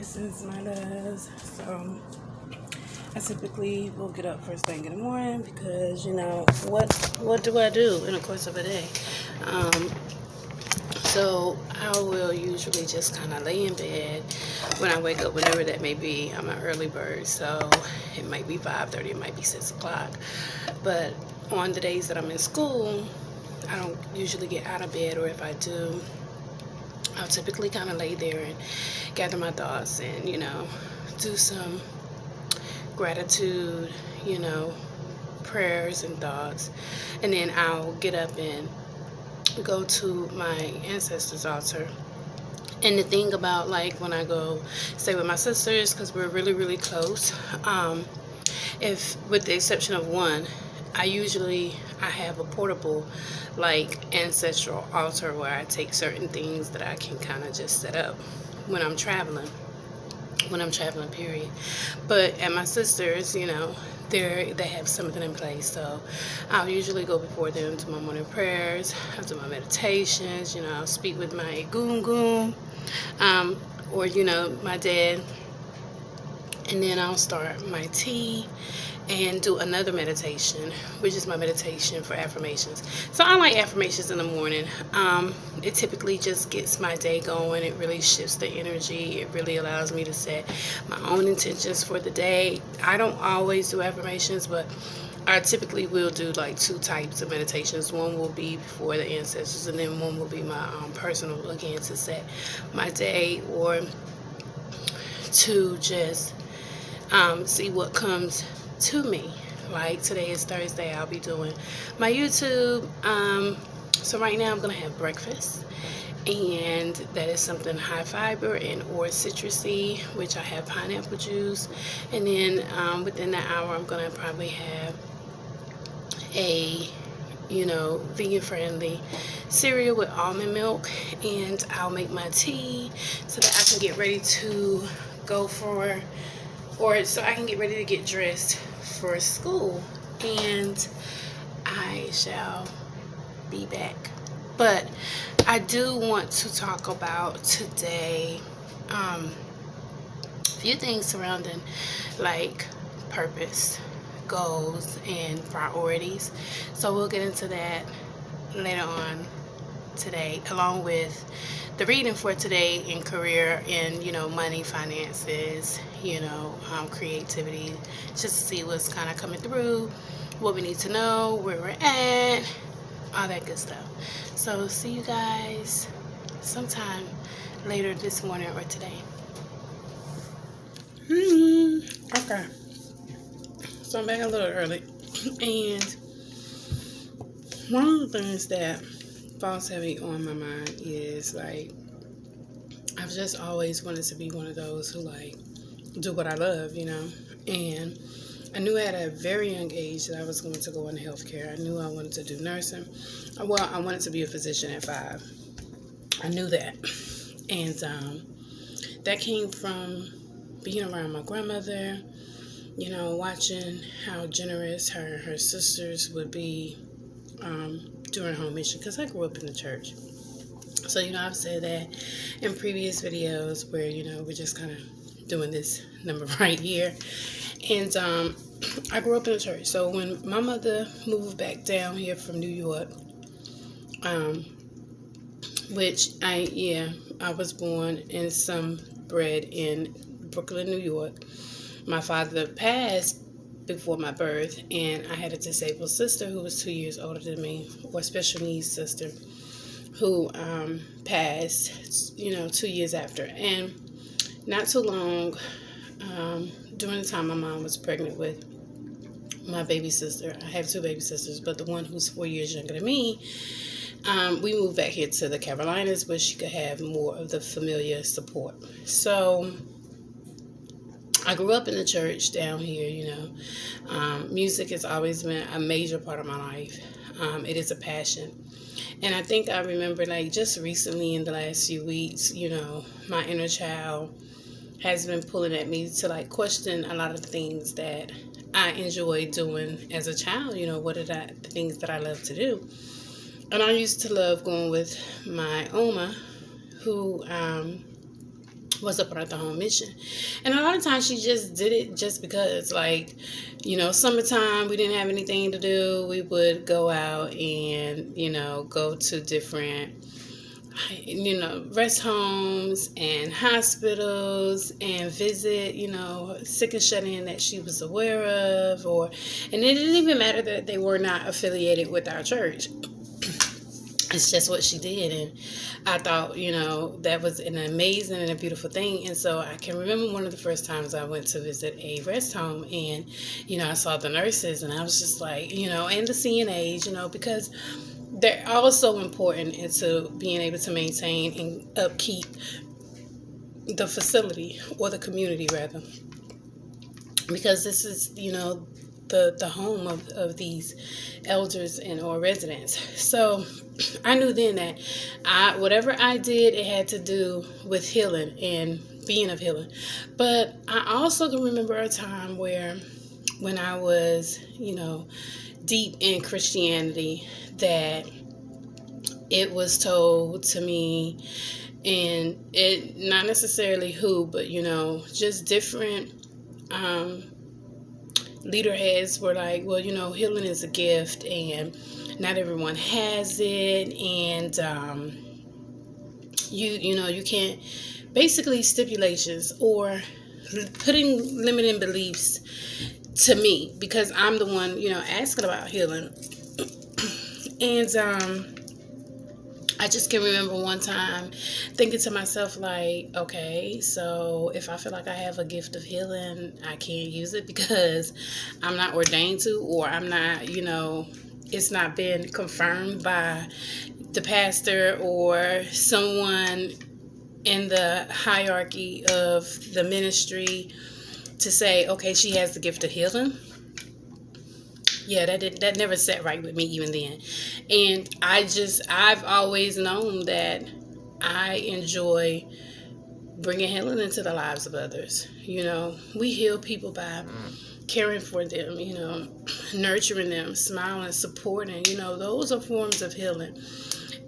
blessings, my loves. So I typically will get up first thing in the morning because what do I do in the course of a day? So I will usually just kind of lay in bed when I wake up, whenever that may be. I'm an early bird, so it might be 5:30, it might be 6 o'clock. But on the days that I'm in school, I don't usually get out of bed, or if I do, I'll typically kind of lay there and gather my thoughts and, do some gratitude, prayers and thoughts. And then I'll get up and go to my ancestors' altar. And the thing about, like, when I go stay with my sisters, because we're really, really close, if with the exception of one, I have a portable, like, ancestral altar where I take certain things that I can kind of just set up when I'm traveling, period. But at my sisters, they have something in place, so I'll usually go before them to my morning prayers. I do my meditations. I'll speak with my goon, or my dad, and then I'll start my tea and do another meditation, which is my meditation for affirmations. So I like affirmations in the morning. It typically just gets my day going. It really shifts the energy. It really allows me to set my own intentions for the day. I don't always do affirmations, but I typically will do like two types of meditations. One will be before the ancestors, and then one will be my personal, again, to set my day, or to just see what comes to me. Like today is Thursday, I'll be doing my YouTube. So right now I'm gonna have breakfast, and that is something high fiber and or citrusy, which I have pineapple juice. And then within that hour, I'm gonna probably have a vegan friendly cereal with almond milk, and I'll make my tea so that I can get ready to go so I can get ready to get dressed for school, and I shall be back. But I do want to talk about today a few things surrounding, like, purpose, goals, and priorities. So we'll get into that later on today, along with the reading for today in career and money, finances, creativity, just to see what's kind of coming through, what we need to know, where we're at, all that good stuff. So see you guys sometime later this morning or today. Okay, so I'm back a little early, and one of the things that falls heavy on my mind is, like, I've just always wanted to be one of those who, like, do what I love, and I knew at a very young age that I was going to go into healthcare. I knew I wanted to do nursing. Well, I wanted to be a physician at 5. I knew that, and that came from being around my grandmother, watching how generous her and her sisters would be during home mission, because I grew up in the church. So, I've said that in previous videos where, we're just kind of doing this number right here. And I grew up in the church. So when my mother moved back down here from New York, which I was born and some bred in Brooklyn, New York. My father passed before my birth, and I had a disabled sister who was 2 years older than me, or special needs sister, who passed, 2 years after. And not too long, during the time my mom was pregnant with my baby sister, I have 2 baby sisters, but the one who's 4 years younger than me, we moved back here to the Carolinas where she could have more of the familiar support. So I grew up in the church down here, music has always been a major part of my life. It is a passion. And I think I remember, like, just recently in the last few weeks, my inner child has been pulling at me to, like, question a lot of the things that I enjoyed doing as a child. What are the things that I love to do? And I used to love going with my Oma, who was a part of the home mission. And a lot of times she just did it just because, like, summertime, we didn't have anything to do. We would go out and, go to different, rest homes and hospitals and visit, sick and shut in that she was aware of, and it didn't even matter that they were not affiliated with our church. It's just what she did. And I thought, that was an amazing and a beautiful thing. And so I can remember one of the first times I went to visit a rest home, and, I saw the nurses, and I was just like, and the CNAs, because they're also important into being able to maintain and upkeep the facility, or the community rather, because this is, the home of these elders and or residents. So I knew then that whatever I did, it had to do with healing and being of healing. But I also can remember a time when I was, deep in Christianity, that it was told to me, and it not necessarily who, but just different leader heads were like, well, healing is a gift, and not everyone has it, and you can't, basically stipulations or putting limiting beliefs to me, because I'm the one asking about healing. And I just can remember one time thinking to myself, like, okay, so if I feel like I have a gift of healing, I can't use it because I'm not ordained to, or I'm not, it's not been confirmed by the pastor or someone in the hierarchy of the ministry to say, okay, she has the gift of healing. Yeah, that never sat right with me even then. And I've always known that I enjoy bringing healing into the lives of others. We heal people by caring for them, nurturing them, smiling, supporting, those are forms of healing.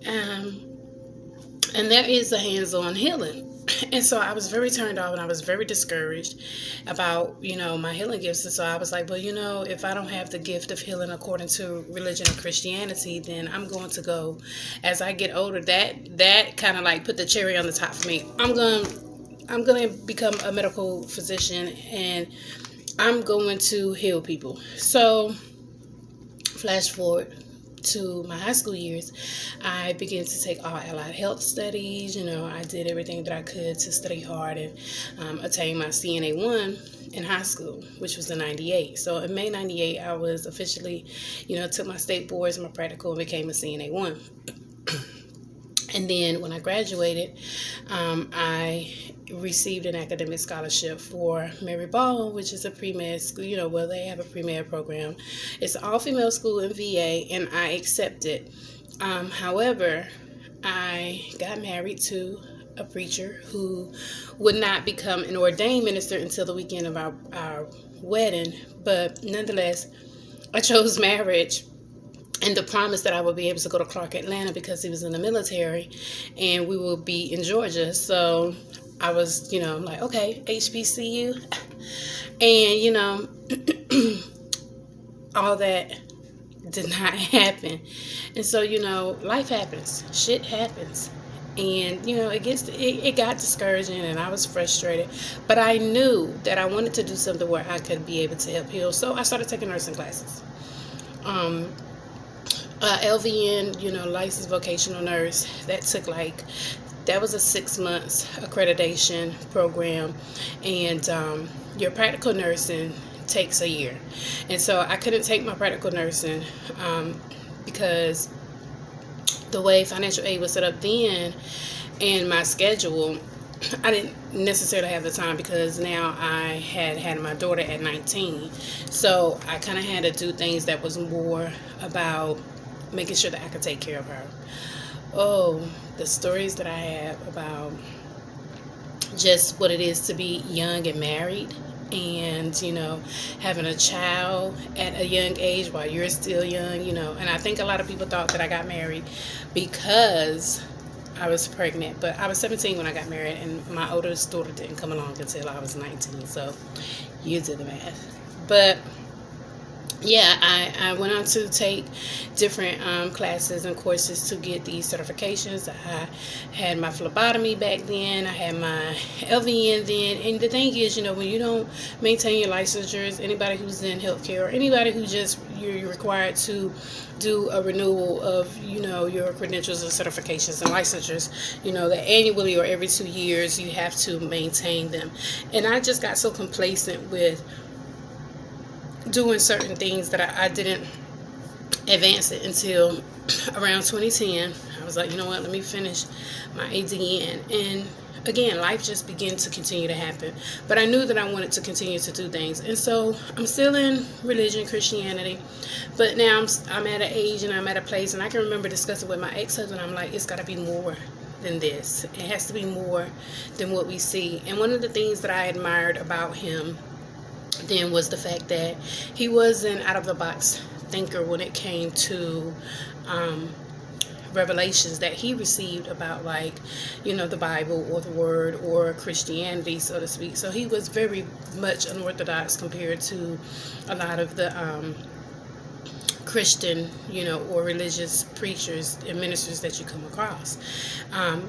And there is a hands-on healing. And so I was very turned off, and I was very discouraged about, my healing gifts. And so I was like, well, if I don't have the gift of healing according to religion and Christianity, then I'm going to go, as I get older, that kind of like put the cherry on the top for me. I'm going to become a medical physician, and I'm going to heal people. So flash forward to my high school years, I began to take all allied health studies. I did everything that I could to study hard and attain my CNA 1 in high school, which was in 98. So in May 98, I was officially, took my state boards and my practical and became a CNA 1. And then when I graduated, I received an academic scholarship for Mary Ball, which is a pre-med school, they have a pre-med program. It's an all-female school in VA, and I accepted. However, I got married to a preacher who would not become an ordained minister until the weekend of our wedding. But nonetheless, I chose marriage and the promise that I would be able to go to Clark, Atlanta, because he was in the military, and we will be in Georgia. So I was, like, okay, HBCU. And, all that did not happen. And so, life happens. Shit happens. And, it got discouraging, and I was frustrated. But I knew that I wanted to do something where I could be able to help heal. So I started taking nursing classes. LVN, licensed vocational nurse, that was a 6 months accreditation program, and your practical nursing takes a year. And so I couldn't take my practical nursing because the way financial aid was set up then and my schedule, I didn't necessarily have the time, because now I had my daughter at 19. So I kind of had to do things that was more about making sure that I could take care of her. Oh, the stories that I have about just what it is to be young and married, and having a child at a young age while you're still young, and I think a lot of people thought that I got married because I was pregnant, but I was 17 when I got married, and my oldest daughter didn't come along until I was 19. So you do the math. But yeah, I went on to take different classes and courses to get these certifications. I had my phlebotomy back then. I had my LVN then. And the thing is, when you don't maintain your licensures, anybody who's in healthcare or anybody who just you're required to do a renewal of your credentials and certifications and licensures, that annually or every 2 years you have to maintain them. And I just got so complacent with doing certain things that I didn't advance it until around 2010. I was like, you know what, let me finish my ADN. And again, life just began to continue to happen. But I knew that I wanted to continue to do things. And so I'm still in religion, Christianity. But now I'm at an age and I'm at a place, and I can remember discussing with my ex-husband, I'm like, it's got to be more than this. It has to be more than what we see. And one of the things that I admired about him then was the fact that he was an out-of-the-box thinker when it came to revelations that he received about, like, the Bible or the Word or Christianity, so to speak. So he was very much unorthodox compared to a lot of the Christian, or religious preachers and ministers that you come across.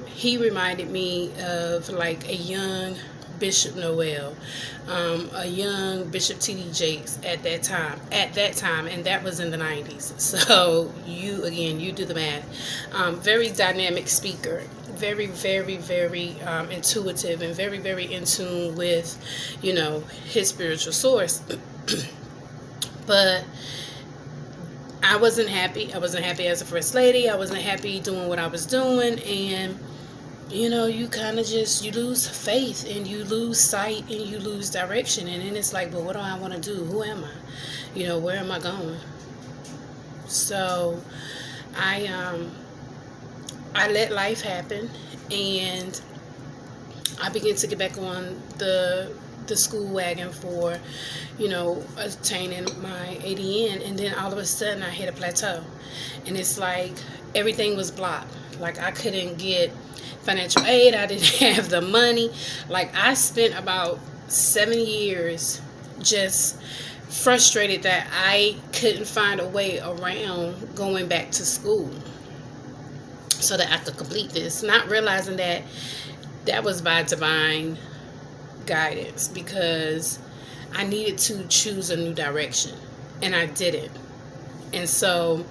He reminded me of like a young Bishop Noel, a young Bishop T.D. Jakes at that time, and that was in the 90s. So you do the math. Very dynamic speaker, very, very, very intuitive, and very, very in tune with, his spiritual source. But I wasn't happy. I wasn't happy as a first lady. I wasn't happy doing what I was doing, and you kind of you lose faith, and you lose sight, and you lose direction. And then it's like, well, what do I want to do? Who am I? Where am I going? So I let life happen, and I began to get back on the school wagon for, attaining my ADN. And then all of a sudden I hit a plateau, and it's like everything was blocked. Like, I couldn't get financial aid. I didn't have the money. Like, I spent about 7 years just frustrated that I couldn't find a way around going back to school so that I could complete this, not realizing that that was by divine guidance, because I needed to choose a new direction, and I didn't. And so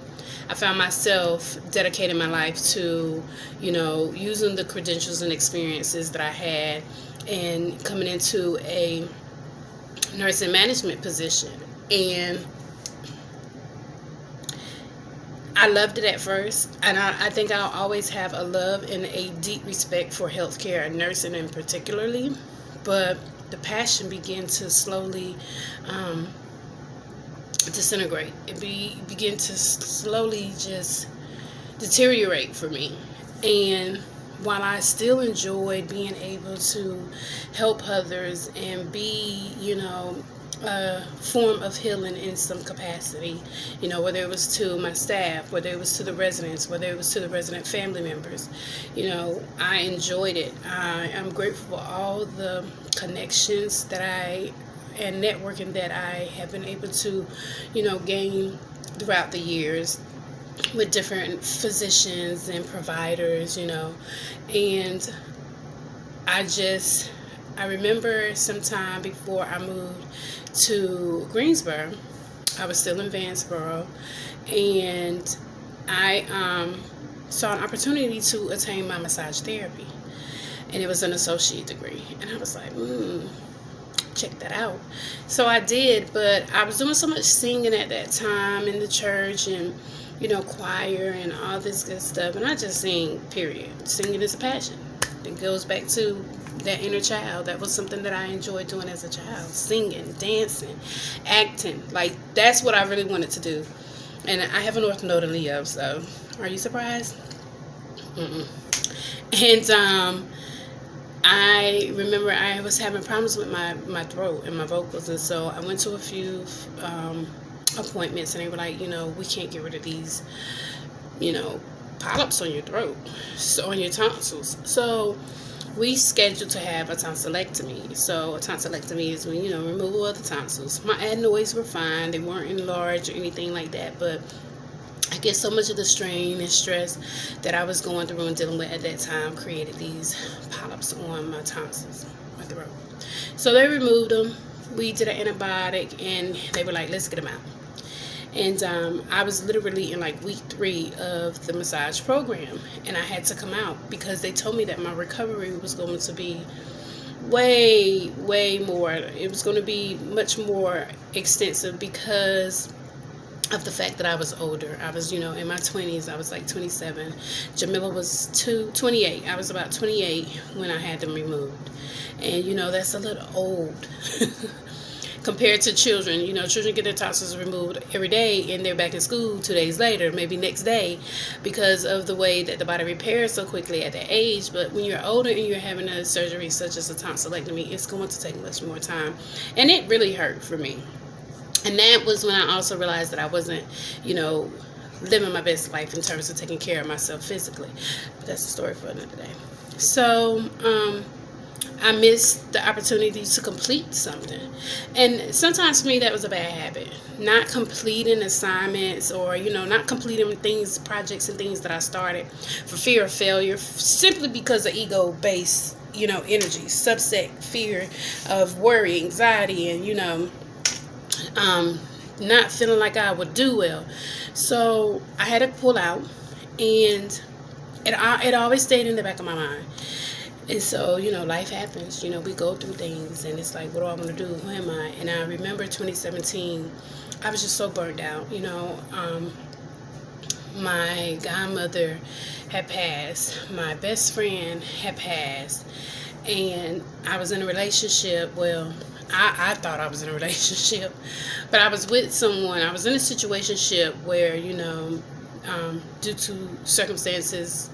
I found myself dedicating my life to, using the credentials and experiences that I had, and coming into a nursing management position. And I loved it at first, and I think I'll always have a love and a deep respect for healthcare and nursing in particularly. But the passion began to slowly disintegrate. It began to slowly just deteriorate for me. And while I still enjoyed being able to help others and be, a form of healing in some capacity, whether it was to my staff, whether it was to the residents, whether it was to the resident family members, I enjoyed it. I'm grateful for all the connections and networking that I have been able to, gain throughout the years with different physicians and providers, and I remember sometime before I moved to Greensboro, I was still in Vanceboro, and I saw an opportunity to attain my massage therapy, and it was an associate degree, and I was like, check that out. So I did, but I was doing so much singing at that time in the church, and choir and all this good stuff, and I just sing, period. Singing is a passion. It goes back to that inner child. That was something that I enjoyed doing as a child. Singing, dancing, acting. Like, that's what I really wanted to do. And I have an North Node in Leo, so are you surprised? And I remember I was having problems with my throat and my vocals, and so I went to a few appointments, and they were like, we can't get rid of these, polyps on your throat, so on your tonsils. So we scheduled to have a tonsillectomy. So a tonsillectomy is when, removal of the tonsils. My adenoids were fine. They weren't enlarged or anything like that, but I guess so much of the strain and stress that I was going through and dealing with at that time created these polyps on my tonsils, my throat. So they removed them. We did an antibiotic, and they were like, let's get them out. And I was literally in like week 3 of the massage program, and I had to come out because they told me that my recovery was going to be way more. It was going to be much more extensive because of the fact that I was older. I was, in my 20s. I was like 27. Jamila was 28. I was about 28 when I had them removed. And, that's a little old compared to children. Children get their tonsils removed every day and they're back in school 2 days later, maybe next day, because of the way that the body repairs so quickly at that age. But when you're older and you're having a surgery such as a tonsillectomy, it's going to take much more time. And it really hurt for me. And that was when I also realized that I wasn't, living my best life in terms of taking care of myself physically. But that's a story for another day. So, I missed the opportunity to complete something. And sometimes for me that was a bad habit. Not completing assignments or, not completing projects and things that I started for fear of failure, simply because of ego-based, energy, subset fear of worry, anxiety, and, not feeling like I would do well. So I had to pull out, and it always stayed in the back of my mind. And so, life happens. We go through things, and it's like, what do I want to do? Who am I? And I remember 2017, I was just so burnt out. My godmother had passed. My best friend had passed. And I was in a relationship. Well, I thought I was in a relationship, but I was with someone. I was in a situationship where, due to circumstances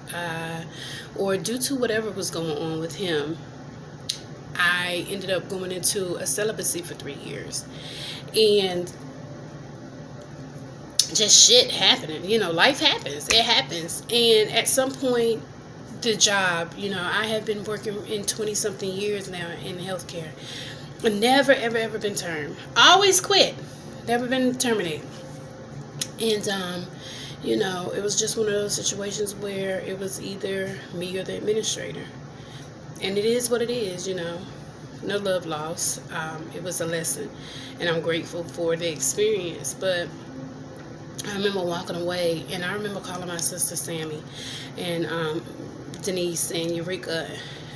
or due to whatever was going on with him, I ended up going into a celibacy for 3 years. And just shit happening. Life happens. It happens. And at some point, the job, I have been working in 20-something years now in healthcare. Never, ever been termed. Always quit. Never been terminated. And, it was just one of those situations where it was either me or the administrator. And it is what it is, No love lost. It was a lesson. And I'm grateful for the experience. But I remember walking away, and I remember calling my sister Sammy and Denise and Eureka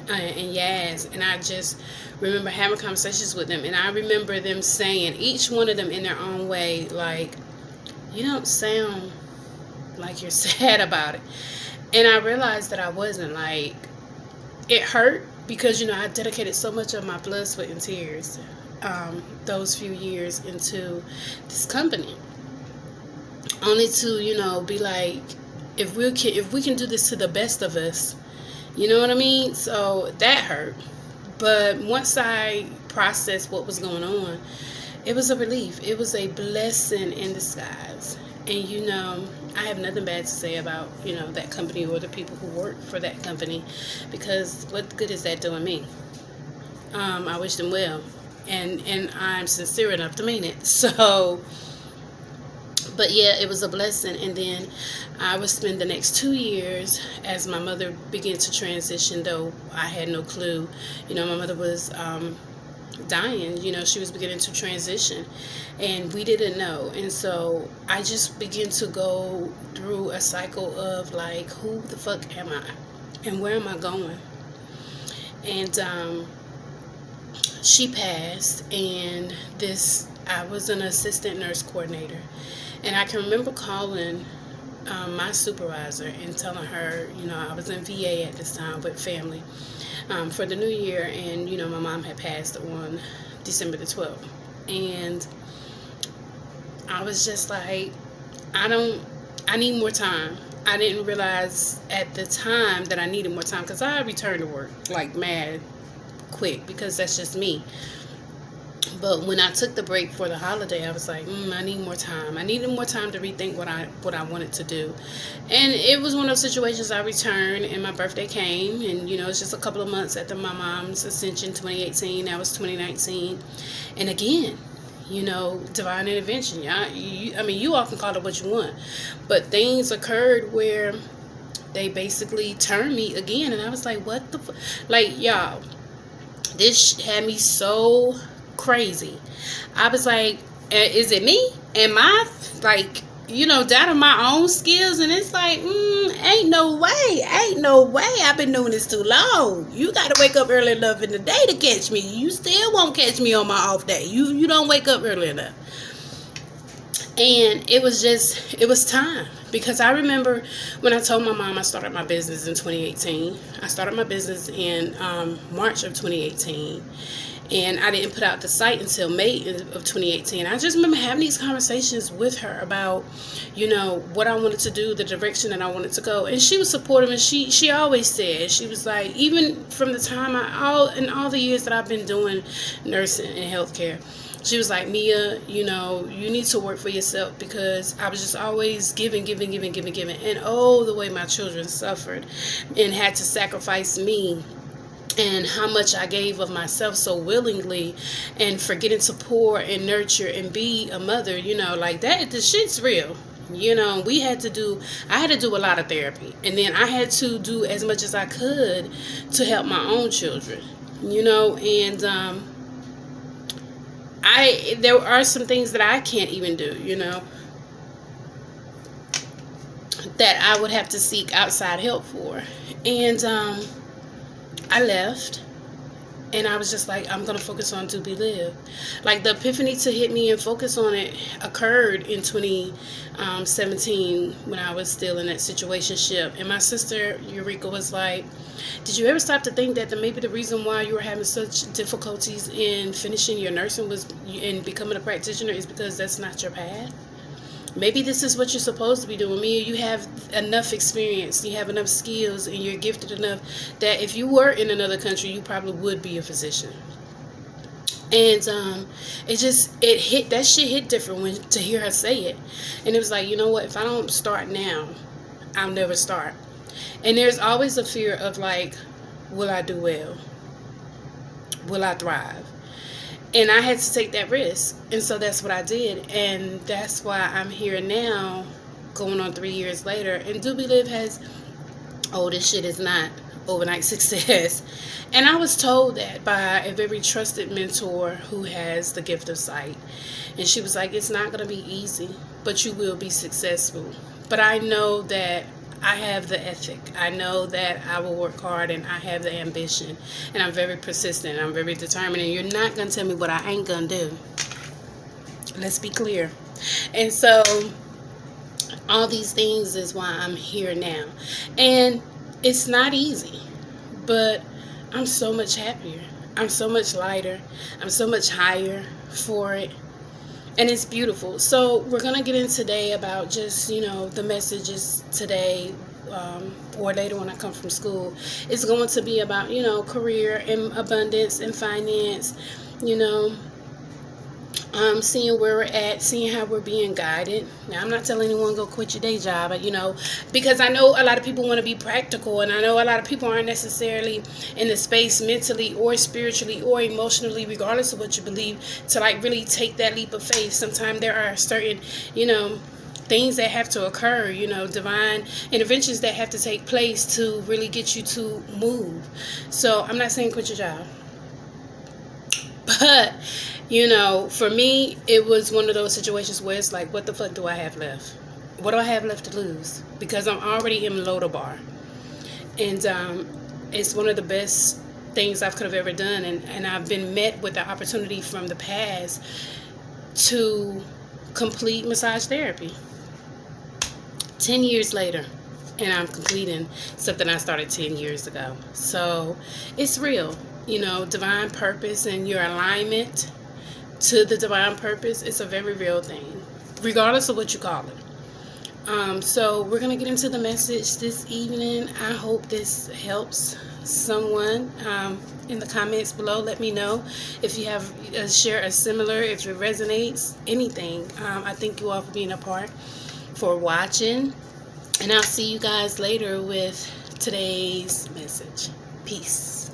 and Yaz, and I just remember having conversations with them, and I remember them saying, each one of them in their own way, like, you don't sound like you're sad about it. And I realized that I wasn't. Like, it hurt because, I dedicated so much of my blood, sweat, and tears those few years into this company, only to, be like, if we can do this to the best of us, you know what I mean? So that hurt. But once I processed what was going on, it was a relief. It was a blessing in disguise. And, I have nothing bad to say about, that company or the people who work for that company, because what good is that doing me? I wish them well. And I'm sincere enough to mean it. So, but yeah, it was a blessing. And then I would spend the next 2 years as my mother began to transition, though I had no clue. My mother was dying. She was beginning to transition, and we didn't know. And so I just began to go through a cycle of like, who the fuck am I? And where am I going? And she passed, and I was an assistant nurse coordinator. And I can remember calling my supervisor and telling her, I was in VA at this time with family for the new year, and, my mom had passed on December the 12th. And I was just like, I need more time. I didn't realize at the time that I needed more time, because I returned to work like mad quick, because that's just me. But when I took the break for the holiday, I was like, I need more time. I needed more time to rethink what I wanted to do. And it was one of those situations. I returned and my birthday came, and it's just a couple of months after my mom's ascension, 2018. That was 2019. And again, divine intervention. You all can call it what you want, but things occurred where they basically turned me again, and I was like, what the like, y'all, this had me so crazy. I was like, is it me? Am I doubting my own skills? And it's like, ain't no way. I've been doing this too long. You got to wake up early enough in the day to catch me. You still won't catch me on my off day. You don't wake up early enough. And it was time, because I remember when I told my mom I started my business in 2018. I started my business in March of 2018. And I didn't put out the site until May of 2018. I just remember having these conversations with her about, what I wanted to do, the direction that I wanted to go. And she was supportive, and she always said, she was like, even from the time in all the years that I've been doing nursing and healthcare, she was like, Mia, you need to work for yourself, because I was just always giving. And the way my children suffered and had to sacrifice me, and how much I gave of myself so willingly, and forgetting to pour and nurture and be a mother, like that, the shit's real. I had to do a lot of therapy, and then I had to do as much as I could to help my own children, and there are some things that I can't even do, that I would have to seek outside help for. And I left, and I was just like, I'm going to focus on DoBeLive. Like, the epiphany to hit me and focus on it occurred in 2017 when I was still in that situationship. And my sister, Eureka, was like, did you ever stop to think that maybe the reason why you were having such difficulties in finishing your nursing and becoming a practitioner is because that's not your path? Maybe this is what you're supposed to be doing. Mia, you have enough experience, you have enough skills, and you're gifted enough that if you were in another country, you probably would be a physician. And that shit hit different to hear her say it. And it was like, if I don't start now, I'll never start. And there's always a fear of like, will I do well? Will I thrive? And I had to take that risk. And so that's what I did. And that's why I'm here now, going on 3 years later. And DoBeLive has, this shit is not overnight success. And I was told that by a very trusted mentor who has the gift of sight. And she was like, it's not going to be easy, but you will be successful. But I know that I have the ethic. I know that I will work hard, and I have the ambition, and I'm very persistent. I'm very determined, and you're not going to tell me what I ain't going to do. Let's be clear. And so all these things is why I'm here now. And it's not easy, but I'm so much happier. I'm so much lighter. I'm so much higher for it. And it's beautiful. So we're going to get in today about just, the messages today, or later when I come from school. It's going to be about, career and abundance and finance, seeing where we're at, seeing how we're being guided. Now, I'm not telling anyone go quit your day job, because I know a lot of people want to be practical, and I know a lot of people aren't necessarily in the space mentally or spiritually or emotionally, regardless of what you believe, to really take that leap of faith. Sometimes there are certain, things that have to occur, divine interventions that have to take place to really get you to move. So I'm not saying quit your job, but for me, it was one of those situations where it's like, what the fuck do I have left? What do I have left to lose? Because I'm already in Lodabar. And it's one of the best things I could have ever done. And I've been met with the opportunity from the past to complete massage therapy. 10 years later, and I'm completing something I started 10 years ago. So it's real. Divine purpose and your alignment to the divine purpose is a very real thing, regardless of what you call it. So we're going to get into the message this evening. I hope this helps someone. In the comments below, let me know if you have share a similar, if it resonates, anything. I thank you all for being a part, for watching, and I'll see you guys later with today's message. Peace.